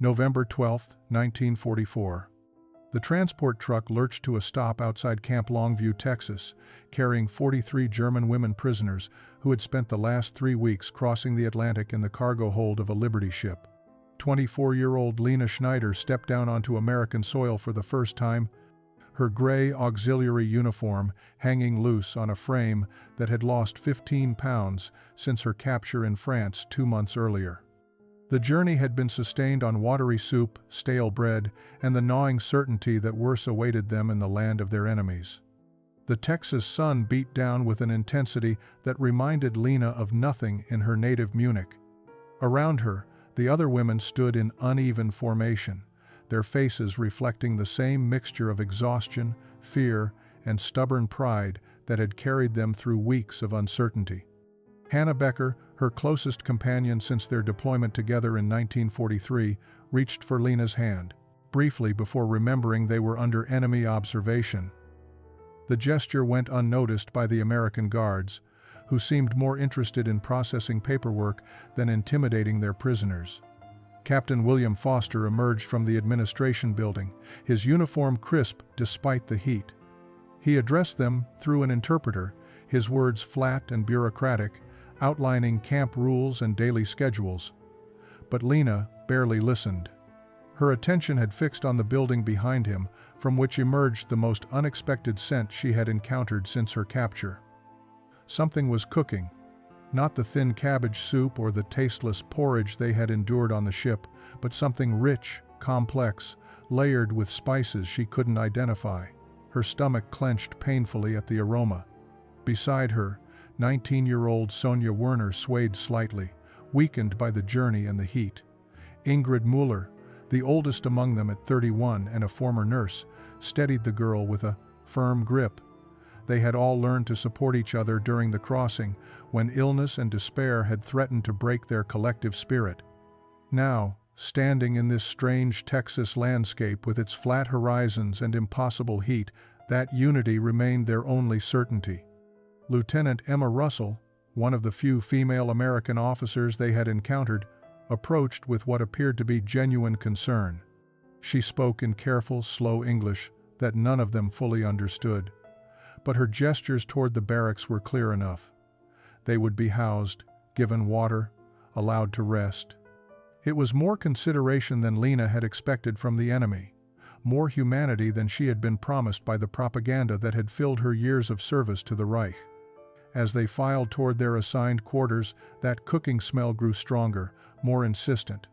November 12, 1944. The transport truck lurched to a stop outside Camp Longview, Texas, carrying 43 German women prisoners who had spent the last 3 weeks crossing the Atlantic in the cargo hold of a Liberty ship. 24-year-old Lena Schneider stepped down onto American soil for the first time, her gray auxiliary uniform hanging loose on a frame that had lost 15 pounds since her capture in France 2 months earlier. The journey had been sustained on watery soup, stale bread, and the gnawing certainty that worse awaited them in the land of their enemies. The Texas sun beat down with an intensity that reminded Lena of nothing in her native Munich. Around her, the other women stood in uneven formation, their faces reflecting the same mixture of exhaustion, fear, and stubborn pride that had carried them through weeks of uncertainty. Hannah Becker, her closest companion since their deployment together in 1943, reached for Lena's hand, briefly before remembering they were under enemy observation. The gesture went unnoticed by the American guards, who seemed more interested in processing paperwork than intimidating their prisoners. Captain William Foster emerged from the administration building, his uniform crisp despite the heat. He addressed them through an interpreter, his words flat and bureaucratic, outlining camp rules and daily schedules. But Lena barely listened. Her attention had fixed on the building behind him, from which emerged the most unexpected scent she had encountered since her capture. Something was cooking. Not the thin cabbage soup or the tasteless porridge they had endured on the ship, but something rich, complex, layered with spices she couldn't identify. Her stomach clenched painfully at the aroma. Beside her, 19-year-old Sonia Werner swayed slightly, weakened by the journey and the heat. Ingrid Mueller, the oldest among them at 31 and a former nurse, steadied the girl with a firm grip. They had all learned to support each other during the crossing, when illness and despair had threatened to break their collective spirit. Now, standing in this strange Texas landscape with its flat horizons and impossible heat, that unity remained their only certainty. Lieutenant Emma Russell, one of the few female American officers they had encountered, approached with what appeared to be genuine concern. She spoke in careful, slow English that none of them fully understood, but her gestures toward the barracks were clear enough. They would be housed, given water, allowed to rest. It was more consideration than Lena had expected from the enemy, more humanity than she had been promised by the propaganda that had filled her years of service to the Reich. As they filed toward their assigned quarters, that cooking smell grew stronger, more insistent.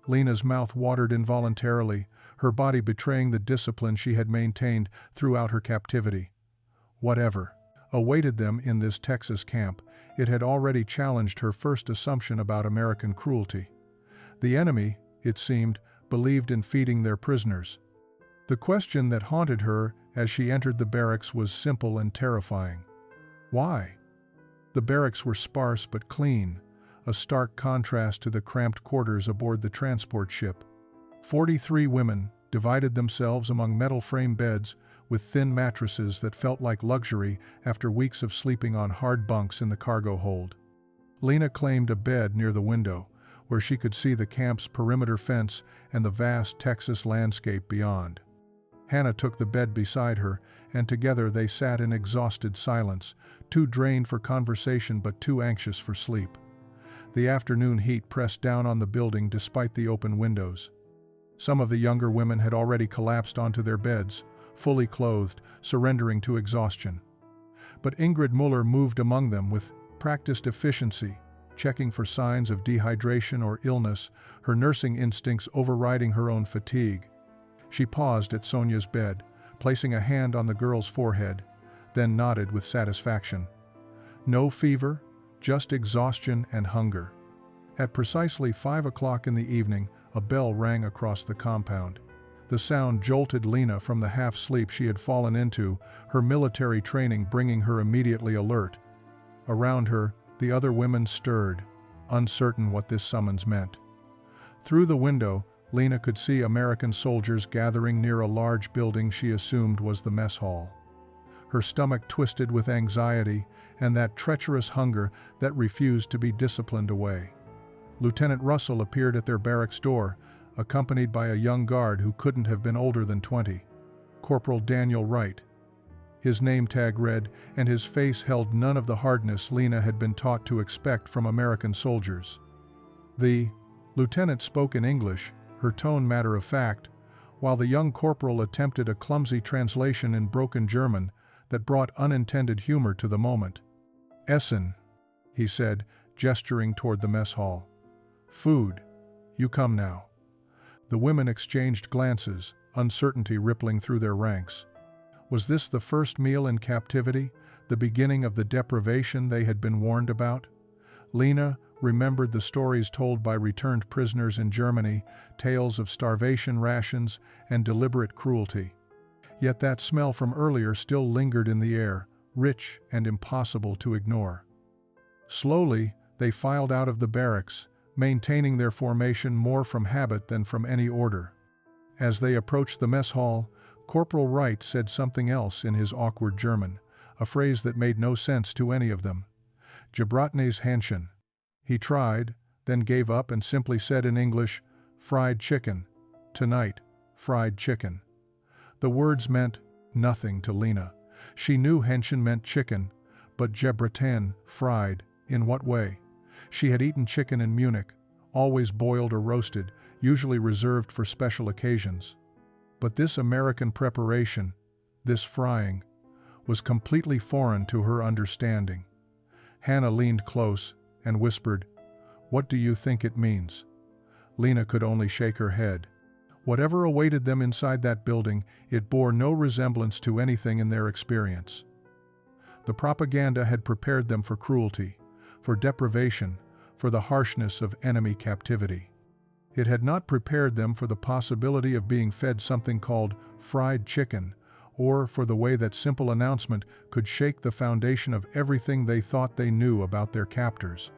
Lena's mouth watered involuntarily, her body betraying the discipline she had maintained throughout her captivity. Whatever awaited them in this Texas camp, it had already challenged her first assumption about American cruelty. The enemy, it seemed, believed in feeding their prisoners. The question that haunted her as she entered the barracks was simple and terrifying. Why? The barracks were sparse but clean, a stark contrast to the cramped quarters aboard the transport ship. 43 women divided themselves among metal frame beds with thin mattresses that felt like luxury after weeks of sleeping on hard bunks in the cargo hold. Lena claimed a bed near the window, where she could see the camp's perimeter fence and the vast Texas landscape beyond. Hannah took the bed beside her, and together they sat in exhausted silence, too drained for conversation but too anxious for sleep. The afternoon heat pressed down on the building despite the open windows. Some of the younger women had already collapsed onto their beds, fully clothed, surrendering to exhaustion. But Ingrid Mueller moved among them with practiced efficiency, checking for signs of dehydration or illness, her nursing instincts overriding her own fatigue. She paused at Sonia's bed, placing a hand on the girl's forehead, then nodded with satisfaction. No fever, just exhaustion and hunger. At precisely 5 o'clock in the evening, a bell rang across the compound. The sound jolted Lena from the half-sleep she had fallen into, her military training bringing her immediately alert. Around her, the other women stirred, uncertain what this summons meant. Through the window, Lena could see American soldiers gathering near a large building she assumed was the mess hall. Her stomach twisted with anxiety and that treacherous hunger that refused to be disciplined away. Lieutenant Russell appeared at their barracks door, accompanied by a young guard who couldn't have been older than 20. Corporal Daniel Wright. His name tag read, and his face held none of the hardness Lena had been taught to expect from American soldiers. The lieutenant spoke in English, her tone matter of fact, while the young corporal attempted a clumsy translation in broken German that brought unintended humor to the moment. "Essen," he said, gesturing toward the mess hall. "Food. You come now." The women exchanged glances, uncertainty rippling through their ranks. Was this the first meal in captivity, the beginning of the deprivation they had been warned about? Lena remembered the stories told by returned prisoners in Germany, tales of starvation rations and deliberate cruelty. Yet that smell from earlier still lingered in the air, rich and impossible to ignore. Slowly, they filed out of the barracks, maintaining their formation more from habit than from any order. As they approached the mess hall, Corporal Wright said something else in his awkward German, a phrase that made no sense to any of them. "Gebratnes Hähnchen." He tried, then gave up and simply said in English, "Fried chicken. Tonight, fried chicken." The words meant nothing to Lena. She knew Hähnchen meant chicken, but Gebraten, fried, in what way? She had eaten chicken in Munich, always boiled or roasted, usually reserved for special occasions. But this American preparation, this frying, was completely foreign to her understanding. Hannah leaned close and whispered, "What do you think it means?" Lena could only shake her head. Whatever awaited them inside that building, it bore no resemblance to anything in their experience. The propaganda had prepared them for cruelty, for deprivation, for the harshness of enemy captivity. It had not prepared them for the possibility of being fed something called fried chicken, or for the way that simple announcement could shake the foundation of everything they thought they knew about their captors.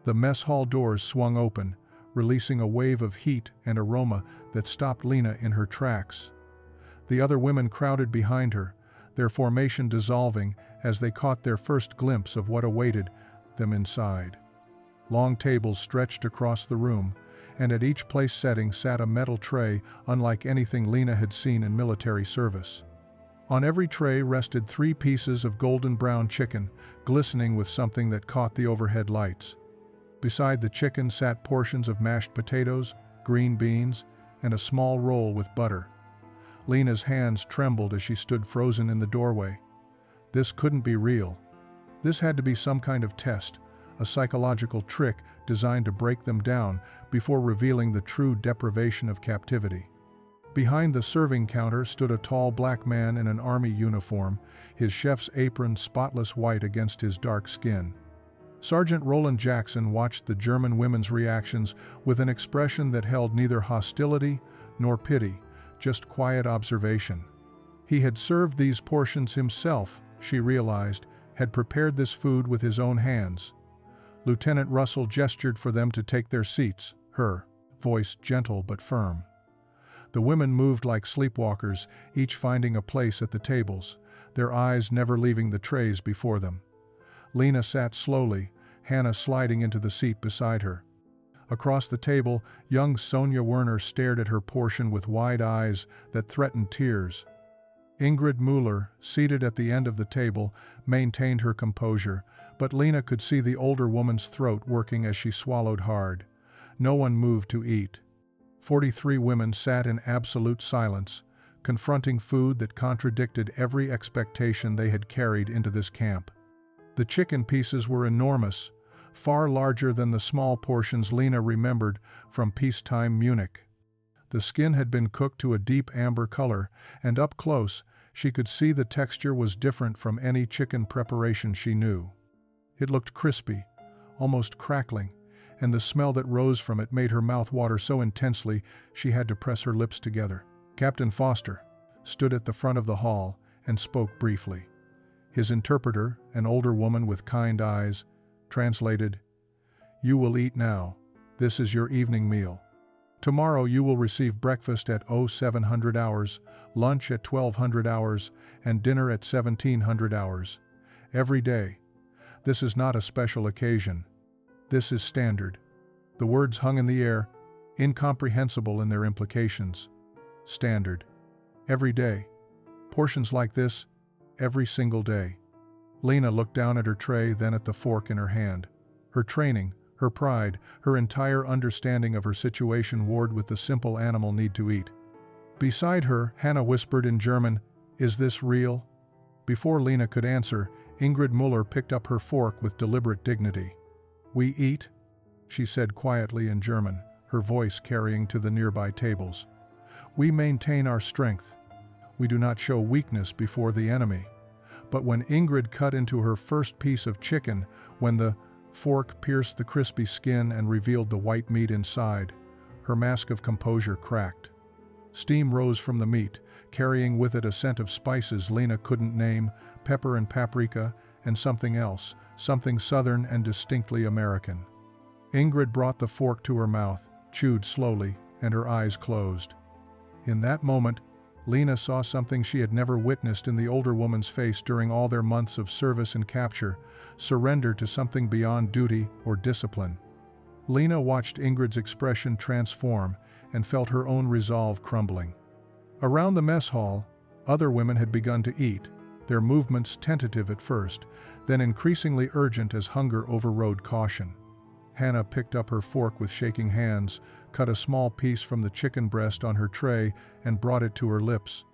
The mess hall doors swung open, releasing a wave of heat and aroma that stopped Lena in her tracks. The other women crowded behind her, their formation dissolving as they caught their first glimpse of what awaited them inside. Long tables stretched across the room, and at each place setting sat a metal tray unlike anything Lena had seen in military service. On every tray rested 3 pieces of golden brown chicken, glistening with something that caught the overhead lights. Beside the chicken sat portions of mashed potatoes, green beans, and a small roll with butter. Lena's hands trembled as she stood frozen in the doorway. This couldn't be real. This had to be some kind of test, a psychological trick designed to break them down before revealing the true deprivation of captivity. Behind the serving counter stood a tall black man in an army uniform, his chef's apron spotless white against his dark skin. Sergeant Roland Jackson watched the German women's reactions with an expression that held neither hostility nor pity, just quiet observation. He had served these portions himself, she realized, had prepared this food with his own hands. Lieutenant Russell gestured for them to take their seats, her voice gentle but firm. The women moved like sleepwalkers, each finding a place at the tables, their eyes never leaving the trays before them. Lena sat slowly, Hannah sliding into the seat beside her. Across the table, young Sonia Werner stared at her portion with wide eyes that threatened tears. Ingrid Müller, seated at the end of the table, maintained her composure, but Lena could see the older woman's throat working as she swallowed hard. No one moved to eat. 43 women sat in absolute silence, confronting food that contradicted every expectation they had carried into this camp. The chicken pieces were enormous, far larger than the small portions Lena remembered from peacetime Munich. The skin had been cooked to a deep amber color, and up close, she could see the texture was different from any chicken preparation she knew. It looked crispy, almost crackling, and the smell that rose from it made her mouth water so intensely she had to press her lips together. Captain Foster stood at the front of the hall and spoke briefly. His interpreter, an older woman with kind eyes, translated, "You will eat now. This is your evening meal. Tomorrow you will receive breakfast at 0700 hours, lunch at 1200 hours, and dinner at 1700 hours. Every day. This is not a special occasion. This is standard." The words hung in the air, incomprehensible in their implications. Standard. Every day. Portions like this, every single day. Lena looked down at her tray, then at the fork in her hand. Her training, her pride, her entire understanding of her situation warred with the simple animal need to eat. Beside her, Hannah whispered in German, "Is this real?" Before Lena could answer, Ingrid Muller picked up her fork with deliberate dignity. "We eat," she said quietly in German, her voice carrying to the nearby tables. "We maintain our strength. We do not show weakness before the enemy." But when Ingrid cut into her first piece of chicken, when the fork pierced the crispy skin and revealed the white meat inside, her mask of composure cracked. Steam rose from the meat, carrying with it a scent of spices Lena couldn't name, pepper and paprika, and something else, something southern and distinctly American. Ingrid brought the fork to her mouth, chewed slowly, and her eyes closed. In that moment, Lena saw something she had never witnessed in the older woman's face during all their months of service and capture: surrender to something beyond duty or discipline. Lena watched Ingrid's expression transform and felt her own resolve crumbling. Around the mess hall, other women had begun to eat, their movements tentative at first, then increasingly urgent as hunger overrode caution. Hannah picked up her fork with shaking hands, cut a small piece from the chicken breast on her tray, and brought it to her lips.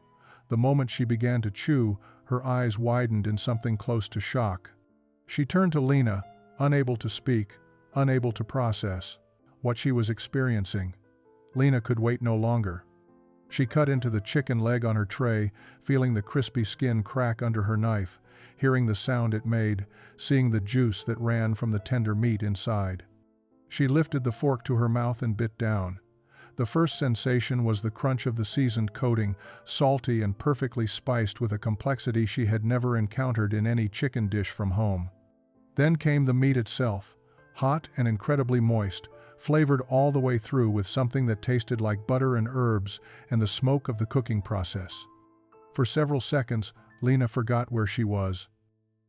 The moment she began to chew, her eyes widened in something close to shock. She turned to Lena, unable to speak, unable to process what she was experiencing. Lena could wait no longer. She cut into the chicken leg on her tray, feeling the crispy skin crack under her knife, hearing the sound it made, seeing the juice that ran from the tender meat inside. She lifted the fork to her mouth and bit down. The first sensation was the crunch of the seasoned coating, salty and perfectly spiced with a complexity she had never encountered in any chicken dish from home. Then came the meat itself, hot and incredibly moist, flavored all the way through with something that tasted like butter and herbs and the smoke of the cooking process. For several seconds, Lena forgot where she was.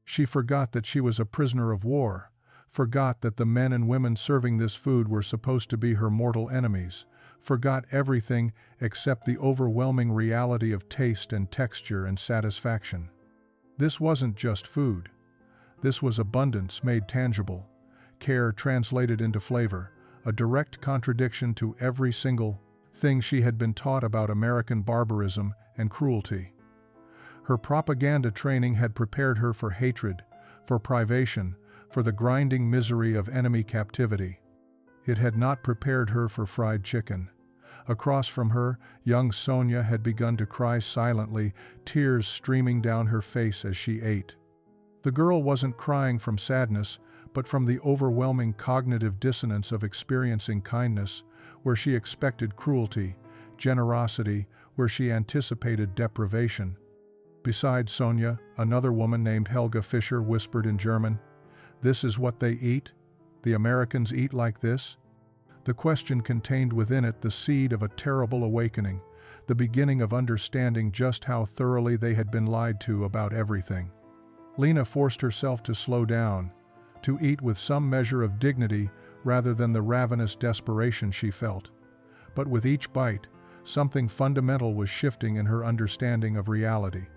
She forgot that she was a prisoner of war, forgot that the men and women serving this food were supposed to be her mortal enemies, forgot everything except the overwhelming reality of taste and texture and satisfaction. This wasn't just food. This was abundance made tangible, care translated into flavor, a direct contradiction to every single thing she had been taught about American barbarism and cruelty. Her propaganda training had prepared her for hatred, for privation, for the grinding misery of enemy captivity. It had not prepared her for fried chicken. Across from her, young Sonia had begun to cry silently, tears streaming down her face as she ate. The girl wasn't crying from sadness, but from the overwhelming cognitive dissonance of experiencing kindness, where she expected cruelty, generosity, where she anticipated deprivation. Beside Sonia, another woman named Helga Fischer whispered in German, "This is what they eat? The Americans eat like this?" The question contained within it the seed of a terrible awakening, the beginning of understanding just how thoroughly they had been lied to about everything. Lena forced herself to slow down, to eat with some measure of dignity rather than the ravenous desperation she felt. But with each bite, something fundamental was shifting in her understanding of reality.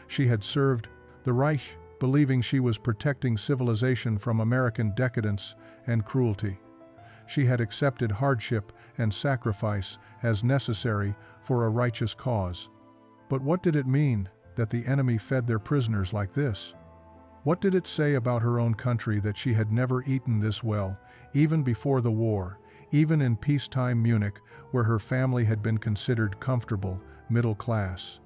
She had served the Reich, believing she was protecting civilization from American decadence and cruelty. She had accepted hardship and sacrifice as necessary for a righteous cause. But what did it mean that the enemy fed their prisoners like this? What did it say about her own country that she had never eaten this well, even before the war, even in peacetime Munich, where her family had been considered comfortable, middle class?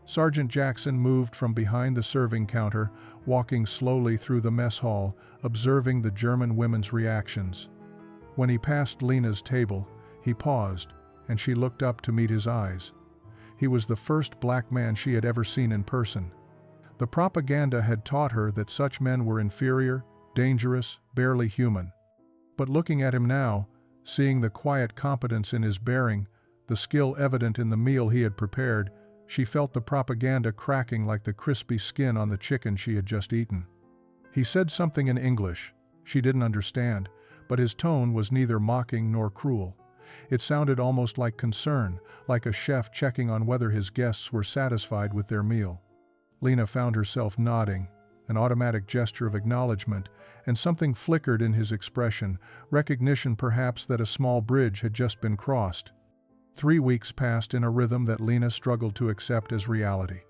Sergeant Jackson moved from behind the serving counter, walking slowly through the mess hall, observing the German women's reactions. When he passed Lena's table, he paused, and she looked up to meet his eyes. He was the first black man she had ever seen in person. The propaganda had taught her that such men were inferior, dangerous, barely human. But looking at him now, seeing the quiet competence in his bearing, the skill evident in the meal he had prepared, she felt the propaganda cracking like the crispy skin on the chicken she had just eaten. He said something in English. She didn't understand, but his tone was neither mocking nor cruel. It sounded almost like concern, like a chef checking on whether his guests were satisfied with their meal. Lena found herself nodding, an automatic gesture of acknowledgement, and something flickered in his expression, recognition perhaps that a small bridge had just been crossed. 3 weeks passed in a rhythm that Lena struggled to accept as reality.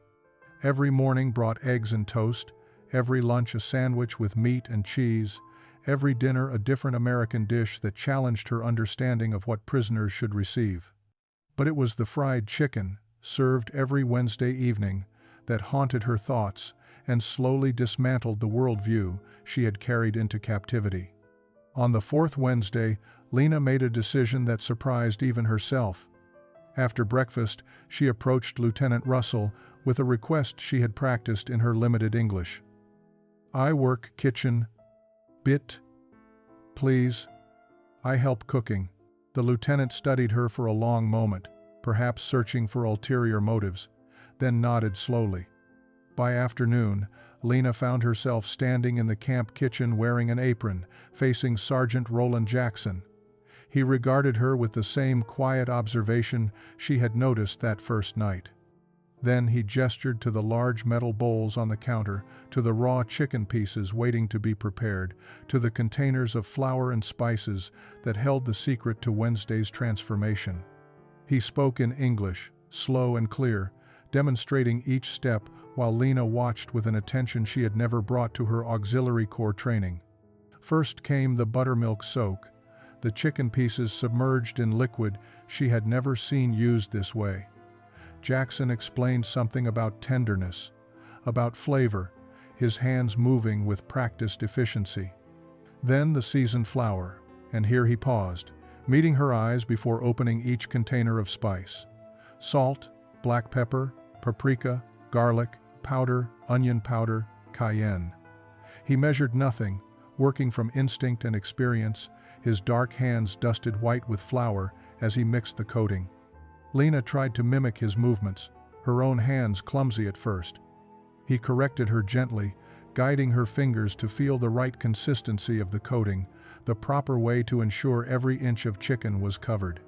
Every morning brought eggs and toast, every lunch a sandwich with meat and cheese, every dinner a different American dish that challenged her understanding of what prisoners should receive. But it was the fried chicken, served every Wednesday evening, that haunted her thoughts and slowly dismantled the worldview she had carried into captivity. On the 4th Wednesday, Lena made a decision that surprised even herself. After breakfast, she approached Lieutenant Russell with a request she had practiced in her limited English. "I work kitchen. Bit. Please. I help cooking." The lieutenant studied her for a long moment, perhaps searching for ulterior motives, then nodded slowly. By afternoon, Lena found herself standing in the camp kitchen wearing an apron, facing Sergeant Roland Jackson. He regarded her with the same quiet observation she had noticed that first night. Then he gestured to the large metal bowls on the counter, to the raw chicken pieces waiting to be prepared, to the containers of flour and spices that held the secret to Wednesday's transformation. He spoke in English, slow and clear, demonstrating each step while Lena watched with an attention she had never brought to her auxiliary corps training. First came the buttermilk soak, the chicken pieces submerged in liquid she had never seen used this way. Jackson explained something about tenderness, about flavor, his hands moving with practiced efficiency. Then the seasoned flour, and here he paused, meeting her eyes before opening each container of spice. Salt, black pepper, paprika, garlic, powder, onion powder, cayenne. He measured nothing, working from instinct and experience, his dark hands dusted white with flour as he mixed the coating. Lena tried to mimic his movements, her own hands clumsy at first. He corrected her gently, guiding her fingers to feel the right consistency of the coating, the proper way to ensure every inch of chicken was covered.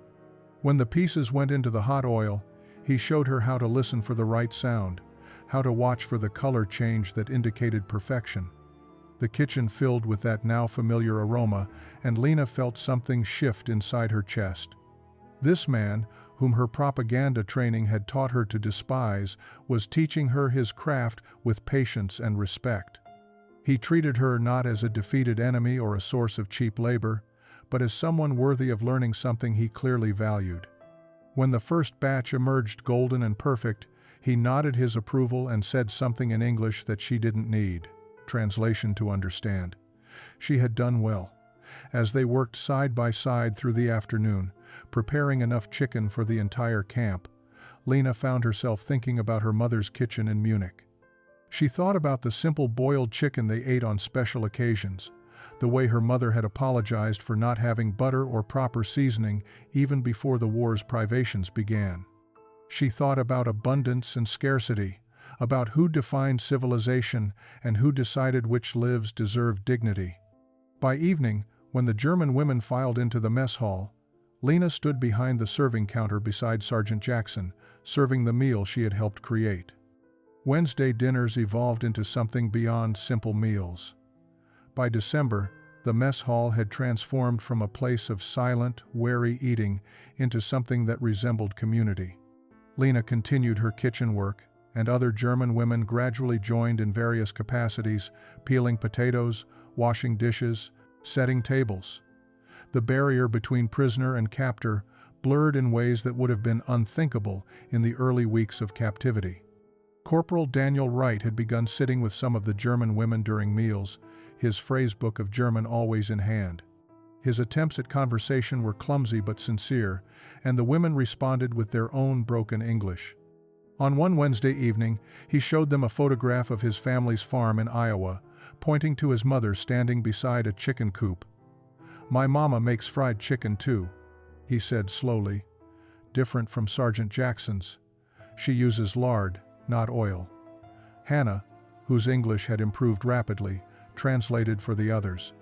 When the pieces went into the hot oil, he showed her how to listen for the right sound, how to watch for the color change that indicated perfection. The kitchen filled with that now familiar aroma, and Lena felt something shift inside her chest. This man, whom her propaganda training had taught her to despise, was teaching her his craft with patience and respect. He treated her not as a defeated enemy or a source of cheap labor, but as someone worthy of learning something he clearly valued. When the first batch emerged golden and perfect, he nodded his approval and said something in English that she didn't need translation to understand. She had done well. As they worked side by side through the afternoon, preparing enough chicken for the entire camp, Lena found herself thinking about her mother's kitchen in Munich. She thought about the simple boiled chicken they ate on special occasions, the way her mother had apologized for not having butter or proper seasoning even before the war's privations began. She thought about abundance and scarcity, about who defined civilization and who decided which lives deserved dignity. By evening, when the German women filed into the mess hall, Lena stood behind the serving counter beside Sergeant Jackson, serving the meal she had helped create. Wednesday dinners evolved into something beyond simple meals. By December, the mess hall had transformed from a place of silent, wary eating into something that resembled community. Lena continued her kitchen work, and other German women gradually joined in various capacities, peeling potatoes, washing dishes, setting tables. The barrier between prisoner and captor blurred in ways that would have been unthinkable in the early weeks of captivity. Corporal Daniel Wright had begun sitting with some of the German women during meals, his phrasebook of German always in hand. His attempts at conversation were clumsy but sincere, and the women responded with their own broken English. On one Wednesday evening, he showed them a photograph of his family's farm in Iowa, pointing to his mother standing beside a chicken coop. "My mama makes fried chicken too," he said slowly. "Different from Sergeant Jackson's. She uses lard, not oil." Hannah, whose English had improved rapidly, translated for the others.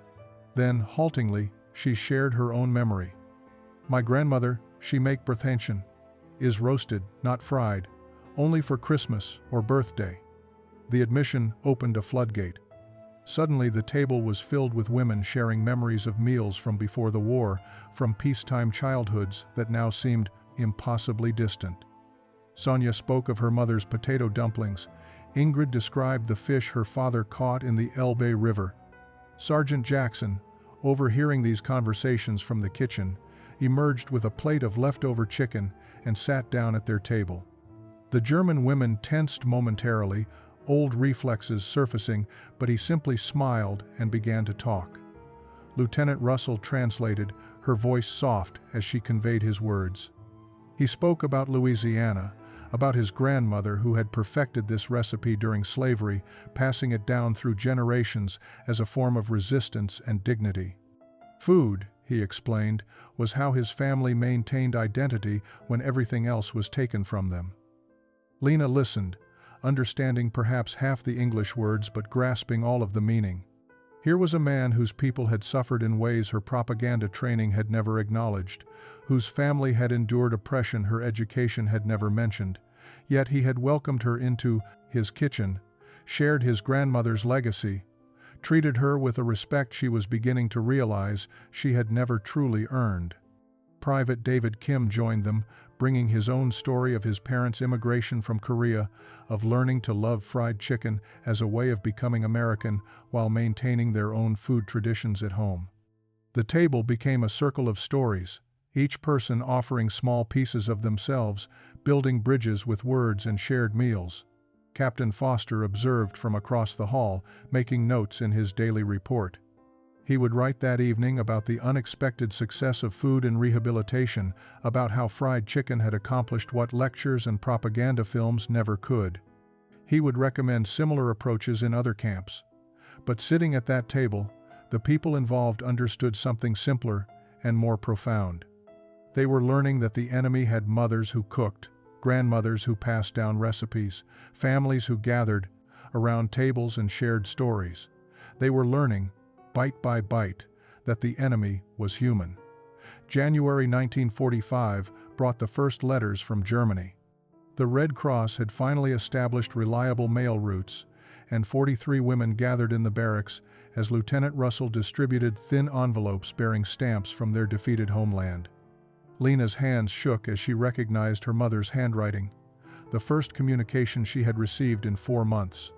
Then, haltingly, she shared her own memory. My grandmother, she make Brötchen, is roasted, not fried, only for Christmas or birthday. The admission opened a floodgate. Suddenly the table was filled with women sharing memories of meals from before the war, from peacetime childhoods that now seemed impossibly distant. Sonia spoke of her mother's potato dumplings. Ingrid described the fish her father caught in the Elbe River. Sergeant Jackson, overhearing these conversations from the kitchen, emerged with a plate of leftover chicken and sat down at their table. The German women tensed momentarily, old reflexes surfacing, but he simply smiled and began to talk. Lieutenant Russell translated, her voice soft as she conveyed his words. He spoke about Louisiana, about his grandmother who had perfected this recipe during slavery, passing it down through generations as a form of resistance and dignity. Food, he explained, was how his family maintained identity when everything else was taken from them. Lena listened, understanding perhaps half the English words but grasping all of the meaning. Here was a man whose people had suffered in ways her propaganda training had never acknowledged, whose family had endured oppression her education had never mentioned, yet he had welcomed her into his kitchen, shared his grandmother's legacy, treated her with a respect she was beginning to realize she had never truly earned. Private David Kim joined them, bringing his own story of his parents' immigration from Korea, of learning to love fried chicken as a way of becoming American while maintaining their own food traditions at home. The table became a circle of stories, each person offering small pieces of themselves, building bridges with words and shared meals. Captain Foster observed from across the hall, making notes in his daily report. He would write that evening about the unexpected success of food and rehabilitation, about how fried chicken had accomplished what lectures and propaganda films never could. He would recommend similar approaches in other camps. But sitting at that table, the people involved understood something simpler and more profound. They were learning that the enemy had mothers who cooked, grandmothers who passed down recipes, families who gathered around tables and shared stories. They were learning, bite by bite, that the enemy was human. January 1945 brought the first letters from Germany. The Red Cross had finally established reliable mail routes, and 43 women gathered in the barracks as Lieutenant Russell distributed thin envelopes bearing stamps from their defeated homeland. Lena's hands shook as she recognized her mother's handwriting, the first communication she had received in 4 months.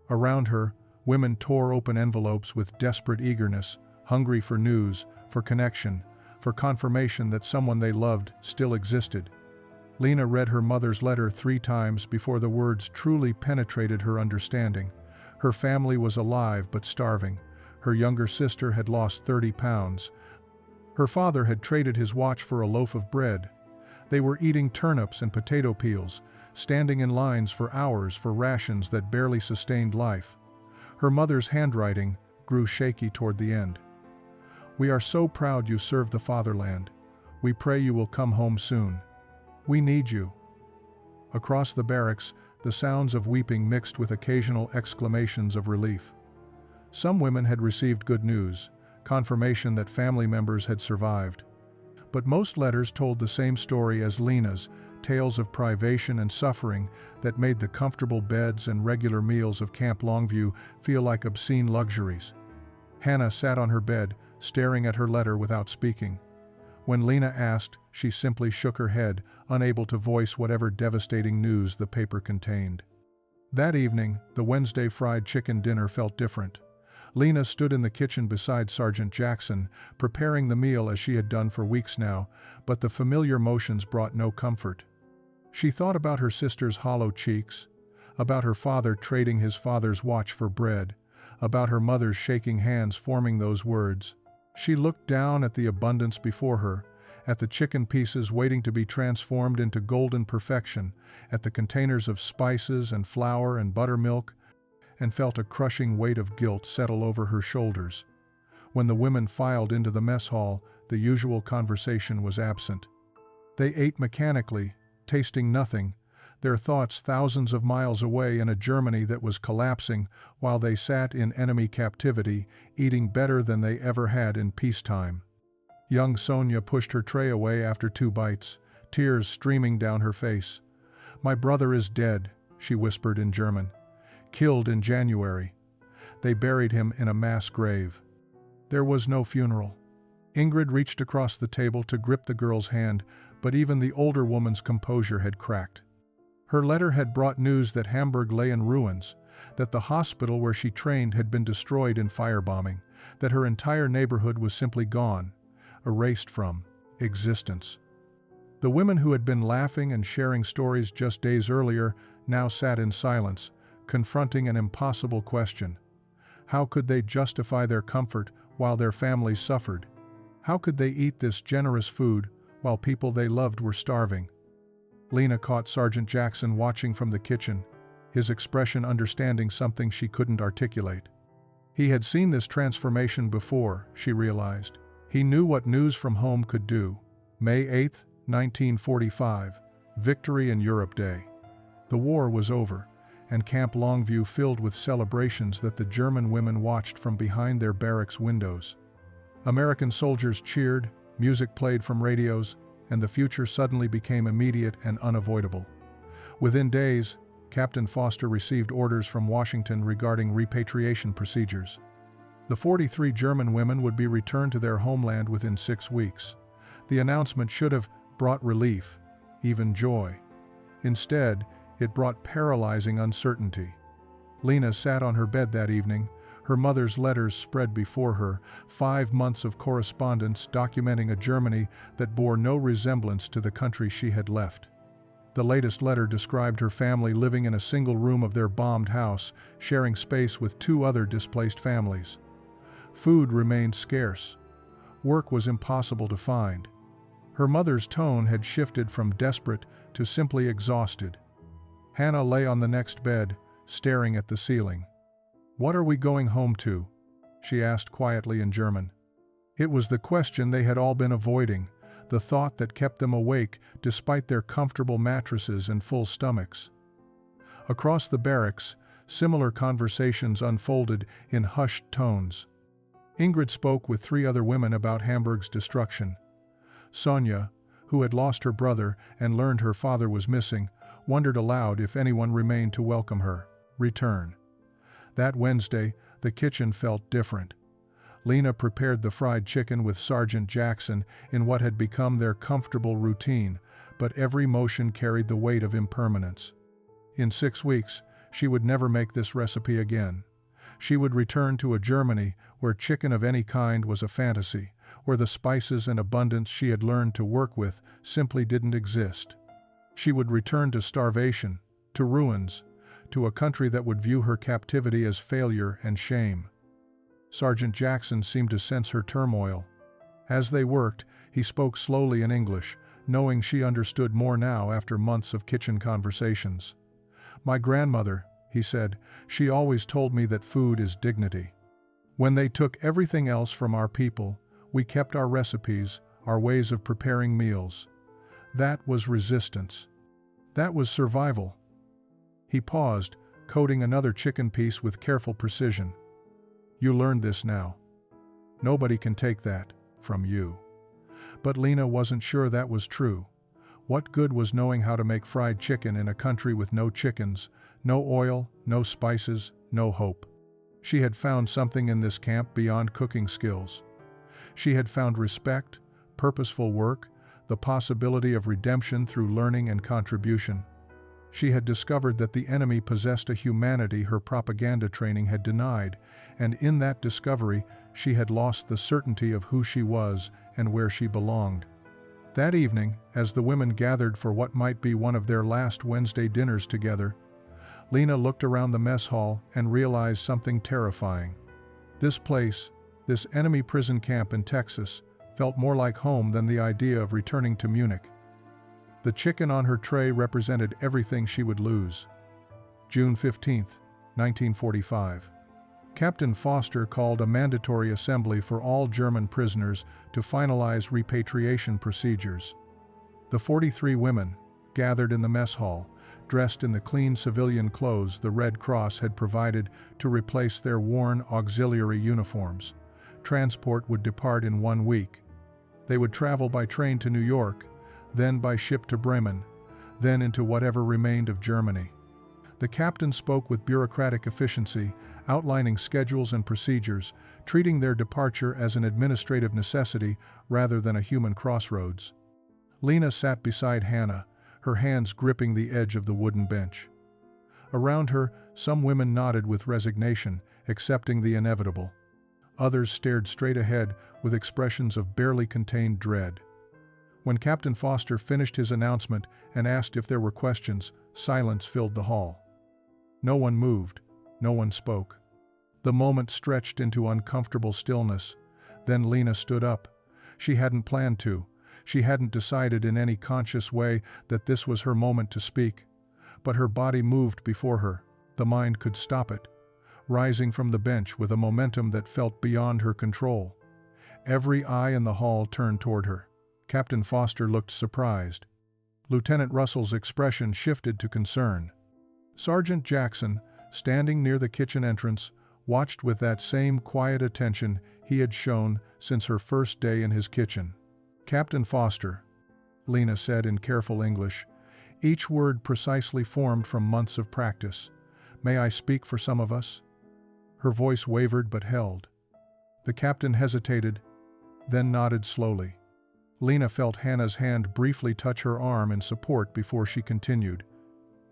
Around her, women tore open envelopes with desperate eagerness, hungry for news, for connection, for confirmation that someone they loved still existed. Lena read her mother's letter 3 times before the words truly penetrated her understanding. Her family was alive but starving. Her younger sister had lost 30 pounds. Her father had traded his watch for a loaf of bread. They were eating turnips and potato peels, standing in lines for hours for rations that barely sustained life. Her mother's handwriting grew shaky toward the end. "We are so proud you served the fatherland. We pray you will come home soon. We need you." Across the barracks, the sounds of weeping mixed with occasional exclamations of relief. Some women had received good news, confirmation that family members had survived. But most letters told the same story as Lena's, tales of privation and suffering that made the comfortable beds and regular meals of Camp Longview feel like obscene luxuries. Hannah sat on her bed, staring at her letter without speaking. When Lena asked, she simply shook her head, unable to voice whatever devastating news the paper contained. That evening, the Wednesday fried chicken dinner felt different. Lena stood in the kitchen beside Sergeant Jackson, preparing the meal as she had done for weeks now, but the familiar motions brought no comfort. She thought about her sister's hollow cheeks, about her father trading his father's watch for bread, about her mother's shaking hands forming those words. She looked down at the abundance before her, at the chicken pieces waiting to be transformed into golden perfection, at the containers of spices and flour and buttermilk, and felt a crushing weight of guilt settle over her shoulders. When the women filed into the mess hall, the usual conversation was absent. They ate mechanically, tasting nothing, their thoughts thousands of miles away in a Germany that was collapsing, while they sat in enemy captivity, eating better than they ever had in peacetime. Young Sonia pushed her tray away after 2 bites, tears streaming down her face. "My brother is dead," she whispered in German. "Killed in January. They buried him in a mass grave." There was no funeral. Ingrid reached across the table to grip the girl's hand, but even the older woman's composure had cracked. Her letter had brought news that Hamburg lay in ruins, that the hospital where she trained had been destroyed in firebombing, that her entire neighborhood was simply gone, erased from existence. The women who had been laughing and sharing stories just days earlier now sat in silence, confronting an impossible question. How could they justify their comfort while their families suffered? How could they eat this generous food while people they loved were starving? Lena caught Sergeant Jackson watching from the kitchen, his expression understanding something she couldn't articulate. He had seen this transformation before, she realized. He knew what news from home could do. May 8, 1945, Victory in Europe Day. The war was over, and Camp Longview filled with celebrations that the German women watched from behind their barracks windows. American soldiers cheered, music played from radios, and the future suddenly became immediate and unavoidable. Within days, Captain Foster received orders from Washington regarding repatriation procedures. The 43 German women would be returned to their homeland within 6 weeks. The announcement should have brought relief, even joy. Instead, it brought paralyzing uncertainty. Lena sat on her bed that evening, her mother's letters spread before her, 5 months of correspondence documenting a Germany that bore no resemblance to the country she had left. The latest letter described her family living in a single room of their bombed house, sharing space with 2 other displaced families. Food remained scarce. Work was impossible to find. Her mother's tone had shifted from desperate to simply exhausted. Hannah lay on the next bed, staring at the ceiling. "What are we going home to?" she asked quietly in German. It was the question they had all been avoiding, the thought that kept them awake despite their comfortable mattresses and full stomachs. Across the barracks, similar conversations unfolded in hushed tones. Ingrid spoke with 3 other women about Hamburg's destruction. Sonia, who had lost her brother and learned her father was missing, wondered aloud if anyone remained to welcome her return. That Wednesday, the kitchen felt different. Lena prepared the fried chicken with Sergeant Jackson in what had become their comfortable routine, but every motion carried the weight of impermanence. In 6 weeks, she would never make this recipe again. She would return to a Germany where chicken of any kind was a fantasy, where the spices and abundance she had learned to work with simply didn't exist. She would return to starvation, to ruins, to a country that would view her captivity as failure and shame. Sergeant Jackson seemed to sense her turmoil. As they worked, he spoke slowly in English, knowing she understood more now after months of kitchen conversations. "My grandmother," he said, "she always told me that food is dignity. When they took everything else from our people, we kept our recipes, our ways of preparing meals. That was resistance. That was survival." He paused, coating another chicken piece with careful precision. "You learned this now. Nobody can take that from you." But Lena wasn't sure that was true. What good was knowing how to make fried chicken in a country with no chickens, no oil, no spices, no hope? She had found something in this camp beyond cooking skills. She had found respect, purposeful work, the possibility of redemption through learning and contribution. She had discovered that the enemy possessed a humanity her propaganda training had denied, and in that discovery, she had lost the certainty of who she was and where she belonged. That evening, as the women gathered for what might be one of their last Wednesday dinners together, Lena looked around the mess hall and realized something terrifying. This place, this enemy prison camp in Texas, felt more like home than the idea of returning to Munich. The chicken on her tray represented everything she would lose. June 15, 1945. Captain Foster called a mandatory assembly for all German prisoners to finalize repatriation procedures. The 43 women, gathered in the mess hall, dressed in the clean civilian clothes the Red Cross had provided to replace their worn auxiliary uniforms. Transport would depart in 1 week. They would travel by train to New York, then by ship to Bremen, then into whatever remained of Germany. The captain spoke with bureaucratic efficiency, outlining schedules and procedures, treating their departure as an administrative necessity rather than a human crossroads. Lena sat beside Hannah, her hands gripping the edge of the wooden bench. Around her, some women nodded with resignation, accepting the inevitable. Others stared straight ahead with expressions of barely contained dread. When Captain Foster finished his announcement and asked if there were questions, silence filled the hall. No one moved, no one spoke. The moment stretched into uncomfortable stillness. Then Lena stood up. She hadn't planned to. She hadn't decided in any conscious way that this was her moment to speak. But her body moved before her. The mind could stop it, rising from the bench with a momentum that felt beyond her control. Every eye in the hall turned toward her. Captain Foster looked surprised. Lieutenant Russell's expression shifted to concern. Sergeant Jackson, standing near the kitchen entrance, watched with that same quiet attention he had shown since her first day in his kitchen. "Captain Foster," Lena said in careful English, each word precisely formed from months of practice. "May I speak for some of us?" Her voice wavered but held. The captain hesitated, then nodded slowly. Lena felt Hannah's hand briefly touch her arm in support before she continued.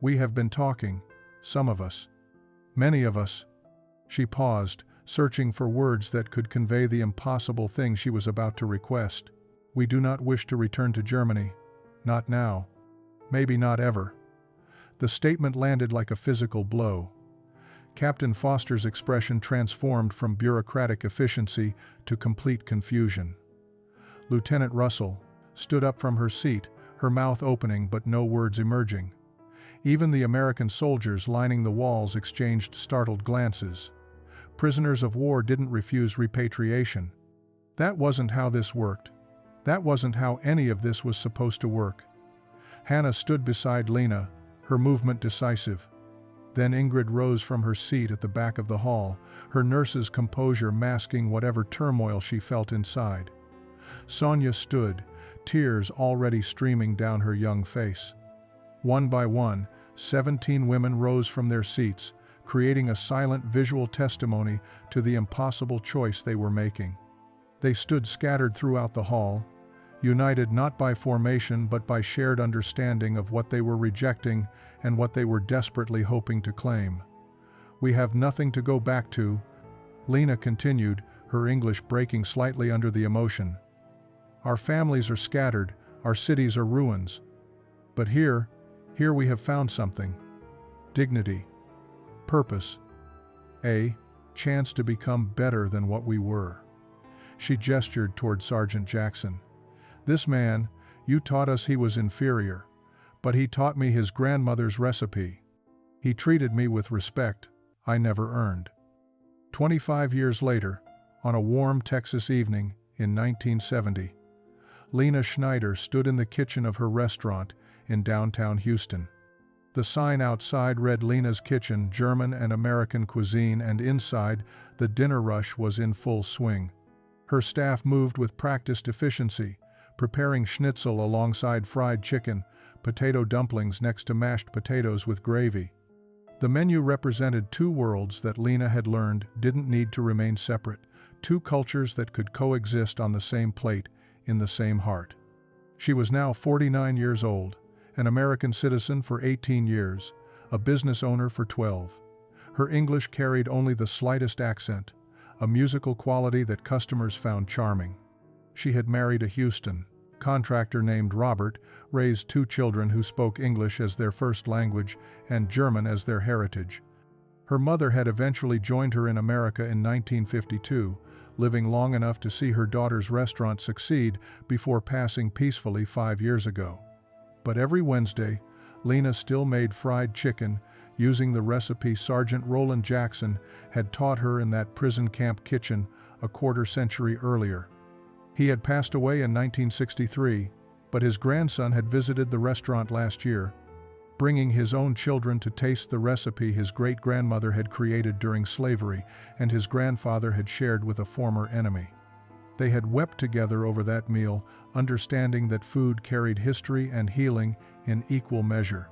"We have been talking, some of us. Many of us." She paused, searching for words that could convey the impossible thing she was about to request. "We do not wish to return to Germany. Not now. Maybe not ever." The statement landed like a physical blow. Captain Foster's expression transformed from bureaucratic efficiency to complete confusion. Lieutenant Russell stood up from her seat, her mouth opening but no words emerging. Even the American soldiers lining the walls exchanged startled glances. Prisoners of war didn't refuse repatriation. That wasn't how this worked. That wasn't how any of this was supposed to work. Hannah stood beside Lena, her movement decisive. Then Ingrid rose from her seat at the back of the hall, her nurse's composure masking whatever turmoil she felt inside. Sonia stood, tears already streaming down her young face. One by one, 17 women rose from their seats, creating a silent visual testimony to the impossible choice they were making. They stood scattered throughout the hall, united not by formation but by shared understanding of what they were rejecting and what they were desperately hoping to claim. "We have nothing to go back to," Lena continued, her English breaking slightly under the emotion. "Our families are scattered, our cities are ruins. But here we have found something. Dignity. Purpose. A chance to become better than what we were." She gestured toward Sergeant Jackson. "This man, you taught us he was inferior, but he taught me his grandmother's recipe. He treated me with respect I never earned." 25 years later, on a warm Texas evening in 1970, Lena Schneider stood in the kitchen of her restaurant in downtown Houston. The sign outside read Lena's Kitchen, German and American cuisine, and inside, the dinner rush was in full swing. Her staff moved with practiced efficiency, preparing schnitzel alongside fried chicken, potato dumplings next to mashed potatoes with gravy. The menu represented two worlds that Lena had learned didn't need to remain separate, two cultures that could coexist on the same plate, in the same heart. She was now 49 years old, an American citizen for 18 years, a business owner for 12. Her English carried only the slightest accent, a musical quality that customers found charming. She had married a Houston contractor named Robert, raised two children who spoke English as their first language and German as their heritage. Her mother had eventually joined her in America in 1952, living long enough to see her daughter's restaurant succeed before passing peacefully 5 years ago. But every Wednesday, Lena still made fried chicken, using the recipe Sergeant Roland Jackson had taught her in that prison camp kitchen a quarter-century earlier. He had passed away in 1963, but his grandson had visited the restaurant last year, bringing his own children to taste the recipe his great-grandmother had created during slavery and his grandfather had shared with a former enemy. They had wept together over that meal, understanding that food carried history and healing in equal measure.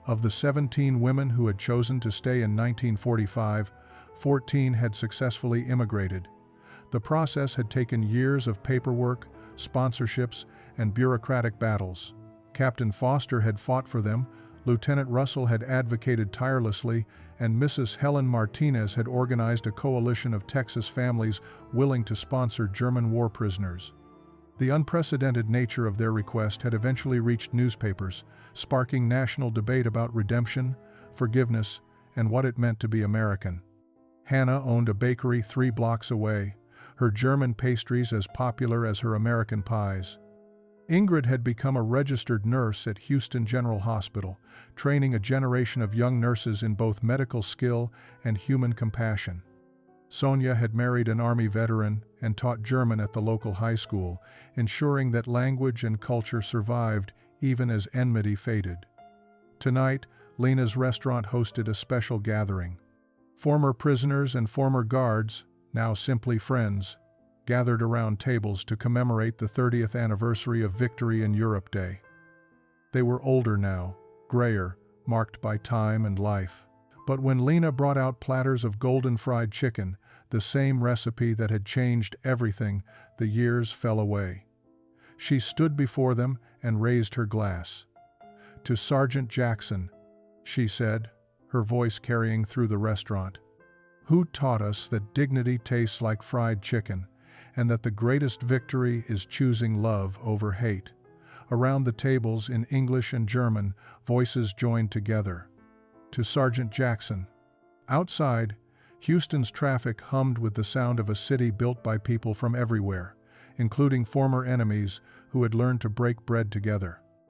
Of the 17 women who had chosen to stay in 1945, 14 had successfully immigrated. The process had taken years of paperwork, sponsorships, and bureaucratic battles. Captain Foster had fought for them, Lieutenant Russell had advocated tirelessly, and Mrs. Helen Martinez had organized a coalition of Texas families willing to sponsor German war prisoners. The unprecedented nature of their request had eventually reached newspapers, sparking national debate about redemption, forgiveness, and what it meant to be American. Hannah owned a bakery 3 blocks away, her German pastries as popular as her American pies. Ingrid had become a registered nurse at Houston General Hospital, training a generation of young nurses in both medical skill and human compassion. Sonia had married an Army veteran and taught German at the local high school, ensuring that language and culture survived even as enmity faded. Tonight, Lena's restaurant hosted a special gathering. Former prisoners and former guards, now simply friends, gathered around tables to commemorate the 30th anniversary of Victory in Europe Day. They were older now, grayer, marked by time and life. But when Lena brought out platters of golden fried chicken, the same recipe that had changed everything, the years fell away. She stood before them and raised her glass. "To Sergeant Jackson," she said, her voice carrying through the restaurant, "who taught us that dignity tastes like fried chicken, and that the greatest victory is choosing love over hate." Around the tables in English and German, voices joined together. "To Sergeant Jackson." Outside, Houston's traffic hummed with the sound of a city built by people from everywhere, including former enemies who had learned to break bread together.